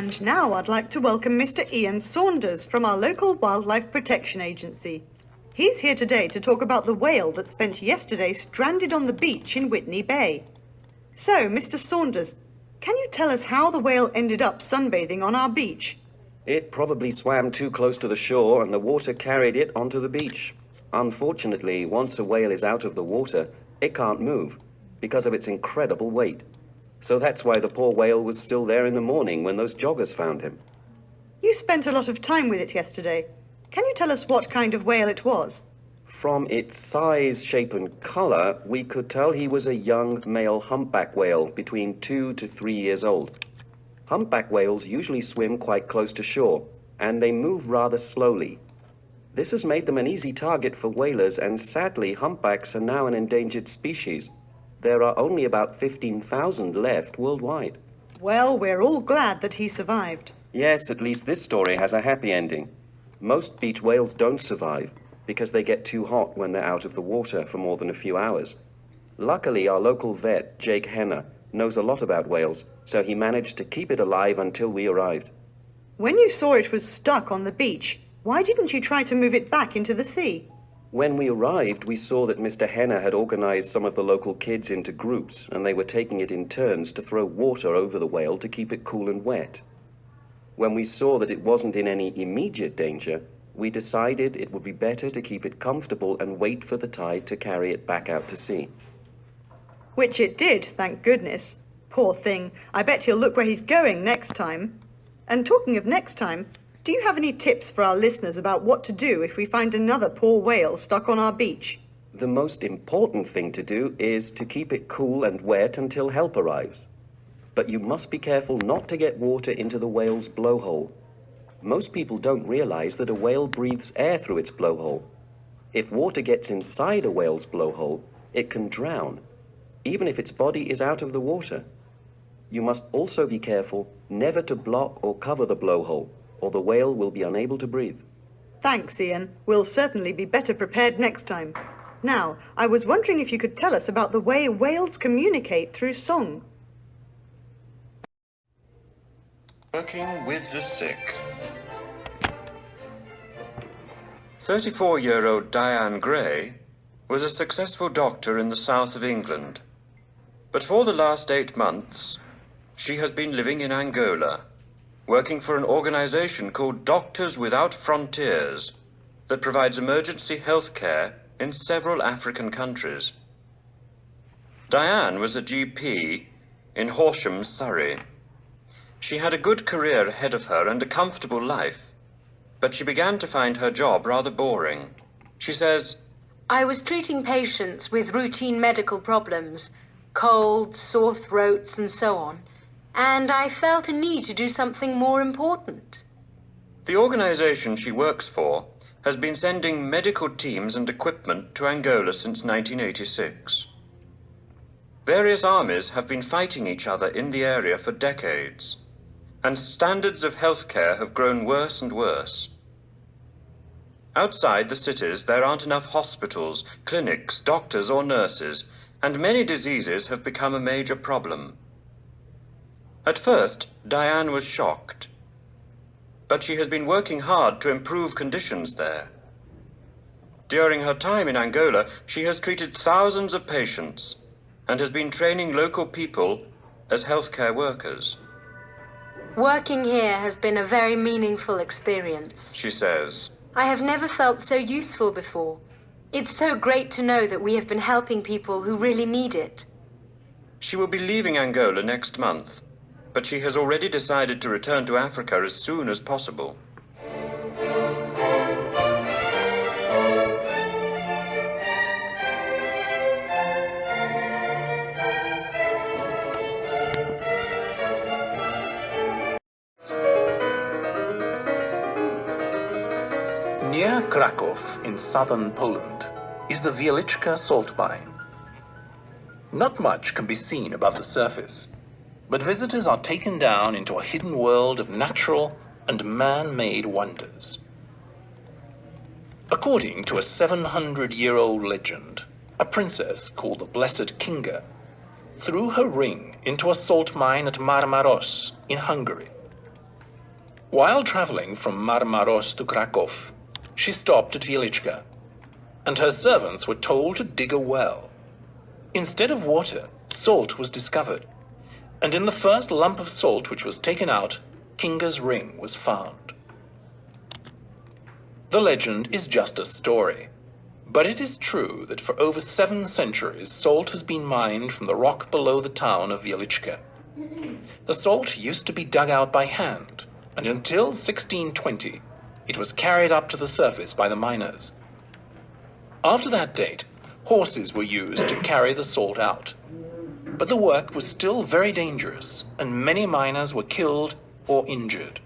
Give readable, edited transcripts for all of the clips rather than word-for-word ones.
And now I'd like to welcome Mr. Ian Saunders from our local Wildlife Protection Agency. He's here today to talk about the whale that spent yesterday stranded on the beach in Whitney Bay. So, Mr. Saunders, can you tell us how the whale ended up sunbathing on our beach? It probably swam too close to the shore and the water carried it onto the beach. Unfortunately, once a whale is out of the water, it can't move because of its incredible weight. So that's why the poor whale was still there in the morning when those joggers found him. You spent a lot of time with it yesterday. Can you tell us what kind of whale it was? From its size, shape and colour, we could tell he was a young male humpback whale between 2 to 3 years old. Humpback whales usually swim quite close to shore, and they move rather slowly. This has made them an easy target for whalers, and sadly, humpbacks are now an endangered species. There are only about 15,000 left worldwide. Well, we're all glad that he survived. Yes, at least this story has a happy ending. Most beach whales don't survive because they get too hot when they're out of the water for more than a few hours. Luckily, our local vet, Jake Henner, knows a lot about whales, so he managed to keep it alive until we arrived. When you saw it was stuck on the beach, why didn't you try to move it back into the sea? When we arrived, we saw that Mr. Henner had organized some of the local kids into groups, and they were taking it in turns to throw water over the whale to keep it cool and wet. When we saw that it wasn't in any immediate danger, we decided it would be better to keep it comfortable and wait for the tide to carry it back out to sea. Which it did, thank goodness. Poor thing, I bet he'll look where he's going next time. And talking of next time, do you have any tips for our listeners about what to do if we find another poor whale stuck on our beach? The most important thing to do is to keep it cool and wet until help arrives. But you must be careful not to get water into the whale's blowhole. Most people don't realize that a whale breathes air through its blowhole. If water gets inside a whale's blowhole, it can drown, even if its body is out of the water. You must also be careful never to block or cover the blowhole, or the whale will be unable to breathe. Thanks, Ian. We'll certainly be better prepared next time. Now, I was wondering if you could tell us about the way whales communicate through song. Working with the sick. 34-year-old Diane Gray was a successful doctor in the south of England. But for the last 8 months, she has been living in Angola, working for an organization called Doctors Without Frontiers that provides emergency health care in several African countries. Diane was a GP in Horsham, Surrey. She had a good career ahead of her and a comfortable life, but she began to find her job rather boring. She says, I was treating patients with routine medical problems, colds, sore throats, and so on, and I felt a need to do something more important. The organization she works for has been sending medical teams and equipment to Angola since 1986. Various armies have been fighting each other in the area for decades, and standards of healthcare have grown worse and worse. Outside the cities, there aren't enough hospitals, clinics, doctors or nurses, and many diseases have become a major problem. At first, Diane was shocked, but she has been working hard to improve conditions there. During her time in Angola, she has treated thousands of patients and has been training local people as healthcare workers. Working here has been a very meaningful experience, She says. I have never felt so useful before. It's so great to know that we have been helping people who really need it. She will be leaving Angola next month, but she has already decided to return to Africa as soon as possible. Near Kraków in southern Poland is the Wieliczka salt mine. Not much can be seen above the surface, but visitors are taken down into a hidden world of natural and man-made wonders. According to a 700-year-old legend, a princess called the Blessed Kinga threw her ring into a salt mine at Marmaros in Hungary. While traveling from Marmaros to Krakow, she stopped at Wieliczka, and her servants were told to dig a well. Instead of water, salt was discovered, and in the first lump of salt which was taken out, Kinga's ring was found. The legend is just a story, but it is true that for over 7 centuries salt has been mined from the rock below the town of Wieliczka. The salt used to be dug out by hand, and until 1620, it was carried up to the surface by the miners. After that date, horses were used to carry the salt out. But the work was still very dangerous, and many miners were killed or injured.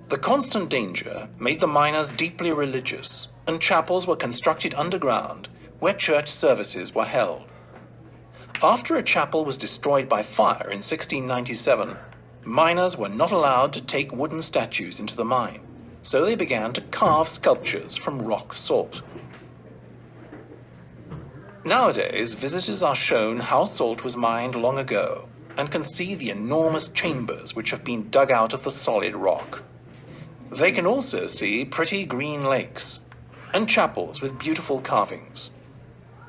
The constant danger made the miners deeply religious, and chapels were constructed underground where church services were held. After a chapel was destroyed by fire in 1697, miners were not allowed to take wooden statues into the mine, so they began to carve sculptures from rock salt. Nowadays, visitors are shown how salt was mined long ago and can see the enormous chambers which have been dug out of the solid rock. They can also see pretty green lakes and chapels with beautiful carvings.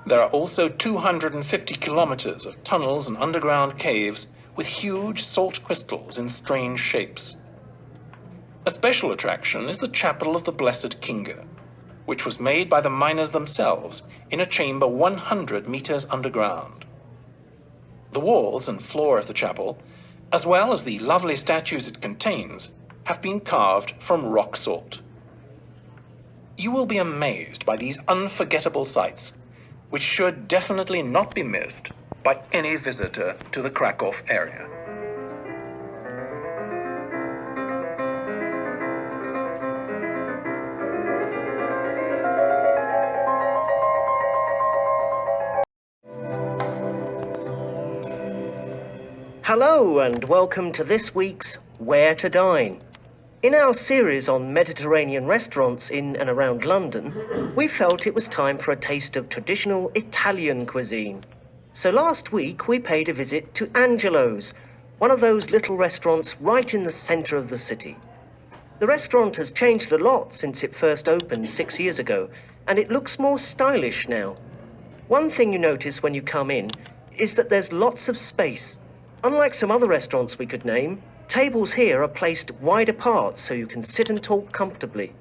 There are also 250 kilometers of tunnels and underground caves with huge salt crystals in strange shapes. A special attraction is the Chapel of the Blessed Kinga, which was made by the miners themselves in a chamber 100 meters underground. The walls and floor of the chapel, as well as the lovely statues it contains, have been carved from rock salt. You will be amazed by these unforgettable sights, which should definitely not be missed by any visitor to the Krakow area. Hello and welcome to this week's Where to Dine. In our series on Mediterranean restaurants in and around London, we felt it was time for a taste of traditional Italian cuisine. So last week we paid a visit to Angelo's, one of those little restaurants right in the centre of the city. The restaurant has changed a lot since it first opened 6 years ago, and it looks more stylish now. One thing you notice when you come in is that there's lots of space. Unlike some other restaurants we could name, tables here are placed wide apart so you can sit and talk comfortably.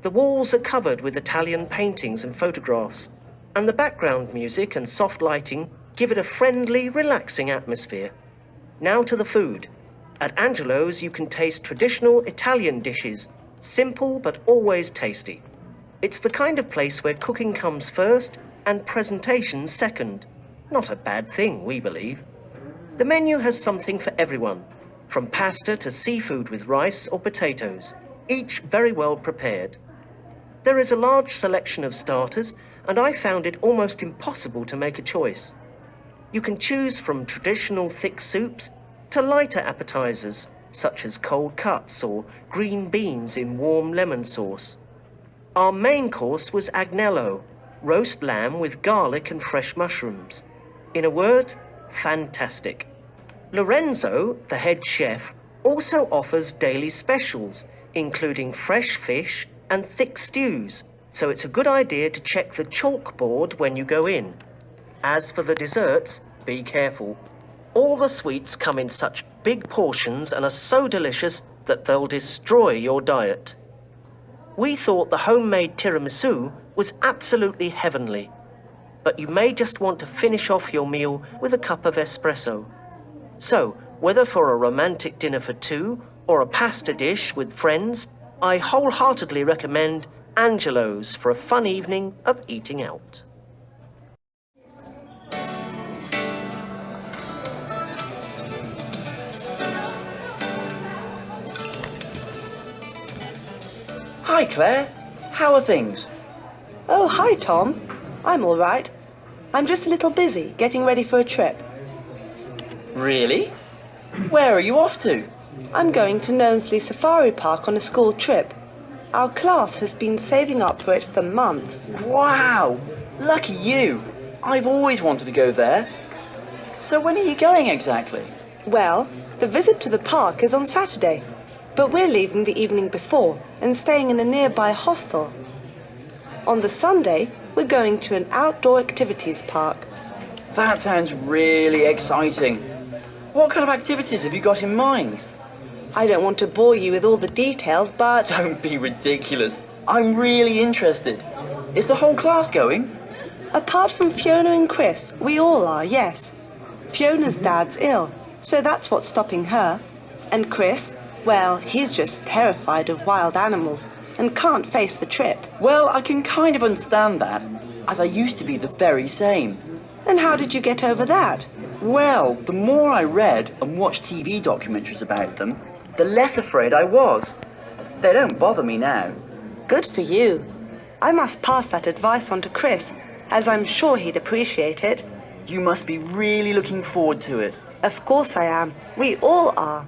The walls are covered with Italian paintings and photographs, and the background music and soft lighting give it a friendly, relaxing atmosphere. Now to the food. At Angelo's you can taste traditional Italian dishes, simple but always tasty. It's the kind of place where cooking comes first and presentation second. Not a bad thing, we believe. The menu has something for everyone, from pasta to seafood with rice or potatoes, each very well prepared. There is a large selection of starters, and I found it almost impossible to make a choice. You can choose from traditional thick soups to lighter appetizers, such as cold cuts or green beans in warm lemon sauce. Our main course was agnello, roast lamb with garlic and fresh mushrooms. In a word, fantastic. Lorenzo, the head chef, also offers daily specials, including fresh fish and thick stews, so it's a good idea to check the chalkboard when you go in. As for the desserts, be careful. All the sweets come in such big portions and are so delicious that they'll destroy your diet. We thought the homemade tiramisu was absolutely heavenly, but you may just want to finish off your meal with a cup of espresso. So, whether for a romantic dinner for two or a pasta dish with friends, I wholeheartedly recommend Angelo's for a fun evening of eating out. Hi Claire, how are things? Oh, hi Tom. I'm all right. I'm just a little busy getting ready for a trip. Really? Where are you off to? I'm going to Knowsley Safari Park on a school trip. Our class has been saving up for it for months. Wow, lucky you. I've always wanted to go there. So when are you going exactly? Well, the visit to the park is on Saturday. but we're leaving the evening before and staying in a nearby hostel. On the Sunday, we're going to an outdoor activities park. That sounds really exciting. What kind of activities have you got in mind? I don't want to bore you with all the details, but... Don't be ridiculous. I'm really interested. Is the whole class going? Apart from Fiona and Chris, we all are, yes. Fiona's dad's ill, so that's what's stopping her. And Chris, well, he's just terrified of wild animals and can't face the trip. Well, I can kind of understand that, as I used to be the very same. And how did you get over that? Well, the more I read and watched TV documentaries about them, the less afraid I was. They don't bother me now. Good for you. I must pass that advice on to Chris, as I'm sure he'd appreciate it. You must be really looking forward to it. Of course I am. We all are.